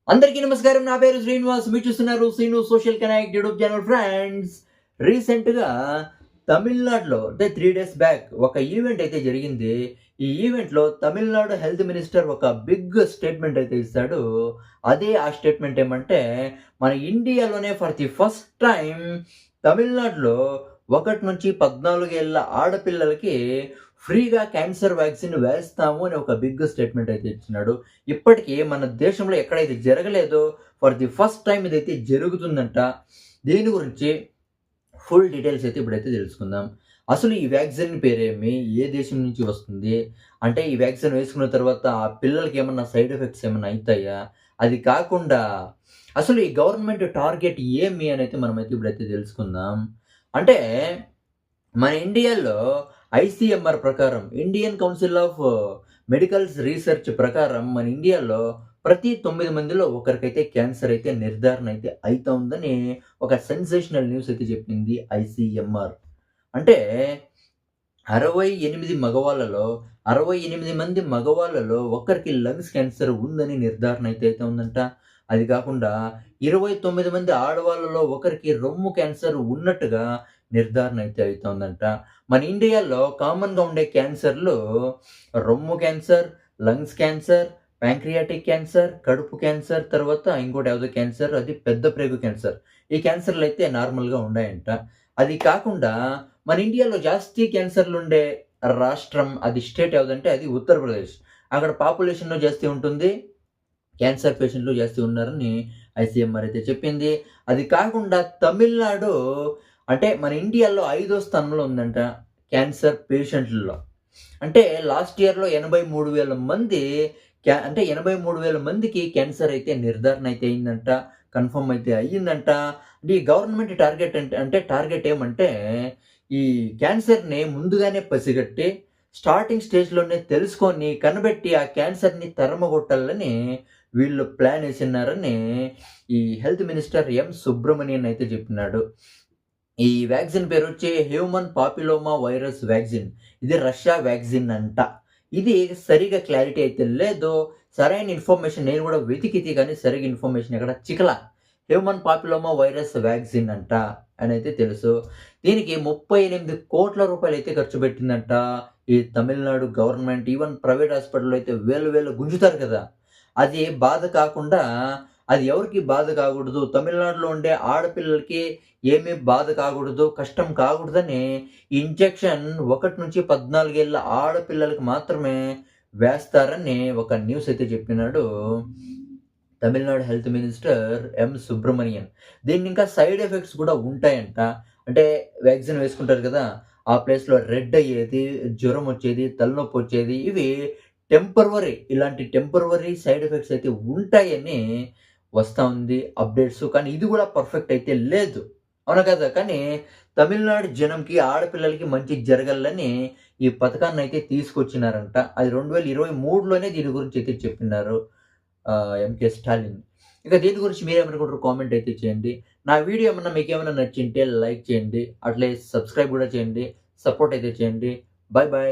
అందరికీ నమస్కారం. నా పేరు శ్రీనివాస్. మీరు చూస్తున్నారు Srinu social connect YouTube channel. Friends, రీసెంట్‌గా తమిళనాడులో అంటే 3 డేస్ బ్యాక్ ఒక ఈవెంట్ అయితే జరిగింది. ఈ ఈవెంట్‌లో తమిళనాడు హెల్త్ మినిస్టర్ ఒక బిగ్ స్టేట్మెంట్ అయితే ఇస్తాడు. ఆ స్టేట్మెంట్ ఏమంటే, మన ఇండియాలోనే ఫర్ ది ఫస్ట్ టైమ్ తమిళనాడులో 1-14 ఏళ్ల ఆడపిల్లలకి ఫ్రీగా క్యాన్సర్ వ్యాక్సిన్ వేస్తాము అని ఒక బిగ్ స్టేట్మెంట్ అయితే ఇచ్చినాడు. ఇప్పటికి మన దేశంలో ఎక్కడైతే జరగలేదో ఫర్ ది ఫస్ట్ టైమ్ ఇదైతే జరుగుతుందంట. దీని గురించి ఫుల్ డీటెయిల్స్ అయితే ఇప్పుడైతే తెలుసుకుందాం. అసలు ఈ వ్యాక్సిన్ పేరేమి? ఏ దేశం నుంచి వస్తుంది? అంటే ఈ వ్యాక్సిన్ వేసుకున్న తర్వాత ఆ పిల్లలకి ఏమన్నా సైడ్ ఎఫెక్ట్స్ ఏమన్నా అయితాయా? అది కాకుండా అసలు ఈ గవర్నమెంట్ టార్గెట్ ఏమి అనైతే మనమైతే ఇప్పుడైతే తెలుసుకుందాం. అంటే మన ఇండియాలో ఐసీఎంఆర్ ప్రకారం, Indian council of medicals research ప్రకారం మన ఇండియాలో ప్రతి 9 మందిలో ఒకరికైతే క్యాన్సర్ అయితే నిర్ధారణ అయితే అయితోందని ఒక సెన్సేషనల్ న్యూస్ అయితే చెప్పింది ఐసీఎంఆర్. అంటే 68 మంది మగవాళ్ళలో ఒకరికి లంగ్స్ క్యాన్సర్ ఉందని నిర్ధారణ అయితే ఉందంట. అది కాకుండా 29 మంది ఆడవాళ్ళలో ఒకరికి రొమ్ము క్యాన్సర్ ఉన్నట్టుగా నిర్ధారణ అయితే అయితోందంట. మన ఇండియాలో కామన్‌గా ఉండే క్యాన్సర్‌లు రొమ్ము cancer, lungs cancer, pancreatic cancer, కడుపు క్యాన్సర్, తర్వాత ఇంకోటి ఏదో క్యాన్సర్ అది పెద్ద ప్రేగు క్యాన్సర్. ఈ క్యాన్సర్‌లయితే నార్మల్‌గా ఉన్నాయంట. అది కాకుండా మన ఇండియాలో జాస్తి క్యాన్సర్‌లుండే రాష్ట్రం స్టేట్ ఏదంటే అది ఉత్తరప్రదేశ్. అక్కడ పాపులేషన్‌లో జాస్తి ఉంటుంది. క్యాన్సర్ పేషెంట్లు జాస్తి ఉన్నారని ఐసీఎంఆర్ అయితే చెప్పింది. అది కాకుండా తమిళనాడు అంటే మన ఇండియాలో 5వ స్థానంలో ఉందంట క్యాన్సర్ పేషెంట్లలో. అంటే లాస్ట్ ఇయర్‌లో 83,000 మంది అంటే 83,000 మందికి క్యాన్సర్ అయితే నిర్ధారణ అయితే అయిందంట. కన్ఫర్మ్ అయితే అయ్యిందంట. అంటే ఈ గవర్నమెంట్ టార్గెట్ అంటే టార్గెట్ ఏమంటే ఈ క్యాన్సర్‌ని ముందుగానే పసిగట్టి స్టార్టింగ్ స్టేజ్‌లోనే తెలుసుకొని కనిపెట్టి ఆ క్యాన్సర్‌ని తరిమగొట్టాలని వీళ్ళు ప్లాన్ ఏసిన్నారని ఈ హెల్త్ మినిస్టర్ సుబ్రమణియన్ అయితే చెప్పినాడు. ఈ వ్యాక్సిన్ పేరొచ్చి హ్యూమన్ పాపిలోమా వైరస్ వ్యాక్సిన్. ఇది రష్యా వ్యాక్సిన్ అంట. ఇది సరిగ్గా క్లారిటీ అయితే లేదు. సరైన ఇన్ఫర్మేషన్ నేను కూడా వెతికితే కానీ సరిగ్గా ఇన్ఫర్మేషన్ ఎక్కడ చిక్కల. హ్యూమన్ పాపిలోమా వైరస్ వ్యాక్సిన్ అంట అనైతే తెలుసు. దీనికి 38 కోట్ల రూపాయలైతే ఖర్చు పెట్టిందంట ఈ తమిళనాడు గవర్నమెంట్. ఈవెన్ ప్రైవేట్ హాస్పిటల్‌లో అయితే వేలు గుంజుతారు కదా! అది బాధ కాకుండా అది ఎవరికీ బాధ కాకూడదు. తమిళనాడులో ఉండే ఆడపిల్లలకి ఏమీ బాధ కాకూడదు, కష్టం కాకూడదని ఈ ఇంజెక్షన్ 1-14 ఏళ్ల ఆడపిల్లలకి మాత్రమే వేస్తారని ఒక న్యూస్ అయితే చెప్పినాడు తమిళనాడు హెల్త్ మినిస్టర్ సుబ్రమణియన్. దీనికి ఇంకా సైడ్ ఎఫెక్ట్స్ కూడా ఉంటాయంట. అంటే వ్యాక్సిన్ వేసుకుంటారు కదా! ఆ ప్లేస్‌లో రెడ్ అయ్యేది, జ్వరం వచ్చేది, తలనొప్పి వచ్చేది ఇవి ఇలాంటి టెంపరవరీ సైడ్ ఎఫెక్ట్స్ అయితే ఉంటాయని వస్తా ఉంది అప్డేట్స్. కానీ ఇది కూడా పర్ఫెక్ట్ అయితే లేదు. అవునా కదా! కానీ తమిళనాడు జనంకి, ఆడపిల్లలకి మంచి జరగాలని ఈ పథకాన్నయితే తీసుకొచ్చినారంట. అది 2023లోనే దీని గురించి అయితే చెప్పినారు ఎంకే స్టాలిన్. ఇక దీని గురించి మీరేమనుకుంటారో కామెంట్ అయితే చేయండి. నా వీడియో ఏమన్నా మీకేమన్నా నచ్చింటే లైక్ చేయండి. అట్లే సబ్స్క్రైబ్ కూడా చేయండి. సపోర్ట్ అయితే చేయండి. Bye bye.